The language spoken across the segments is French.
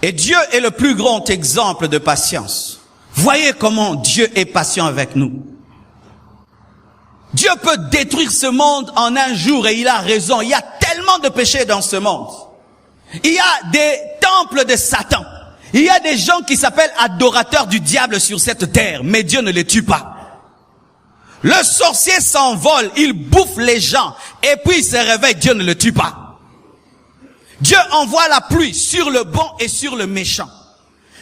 Et Dieu est le plus grand exemple de patience. Voyez comment Dieu est patient avec nous. Dieu peut détruire ce monde en un jour et il a raison. Il y a tellement de péchés dans ce monde. Il y a des temples de Satan. Il y a des gens qui s'appellent adorateurs du diable sur cette terre, mais Dieu ne les tue pas. Le sorcier s'envole, il bouffe les gens et puis il se réveille, Dieu ne le tue pas. Dieu envoie la pluie sur le bon et sur le méchant.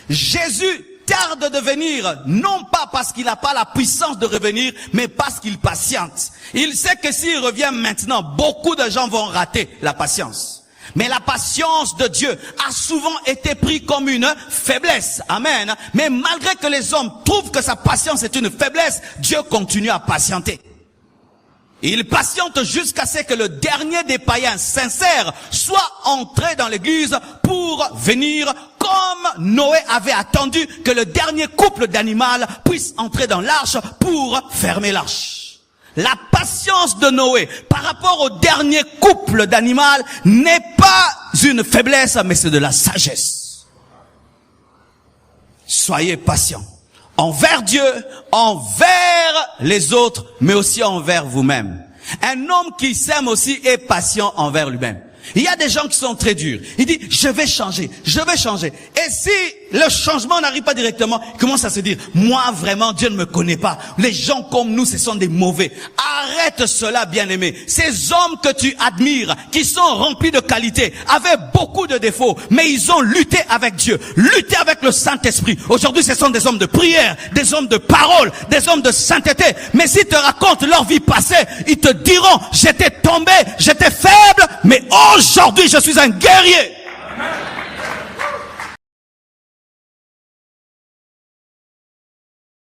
Jésus tarde de venir, non pas parce qu'il n'a pas la puissance de revenir, mais parce qu'il patiente. Il sait que s'il revient maintenant, beaucoup de gens vont rater la patience. Mais la patience de Dieu a souvent été prise comme une faiblesse. Amen. Mais malgré que les hommes trouvent que sa patience est une faiblesse, Dieu continue à patienter. Il patiente jusqu'à ce que le dernier des païens sincères soit entré dans l'église pour venir, comme Noé avait attendu que le dernier couple d'animal puisse entrer dans l'arche pour fermer l'arche. La patience de Noé par rapport au dernier couple d'animal n'est pas une faiblesse, mais c'est de la sagesse. Soyez patients envers Dieu, envers les autres, mais aussi envers vous-même. Un homme qui s'aime aussi est patient envers lui-même. Il y a des gens qui sont très durs. Il dit, je vais changer, je vais changer. Et si le changement n'arrive pas directement, il commence à se dire, moi vraiment, Dieu ne me connaît pas. Les gens comme nous, ce sont des mauvais. Arrête cela, bien-aimé. Ces hommes que tu admires, qui sont remplis de qualités, avaient beaucoup de défauts, mais ils ont lutté avec Dieu, lutté avec le Saint-Esprit. Aujourd'hui, ce sont des hommes de prière, des hommes de parole, des hommes de sainteté. Mais s'ils te racontent leur vie passée, ils te diront, j'étais tombé, j'étais faible, mais aujourd'hui, je suis un guerrier. Amen.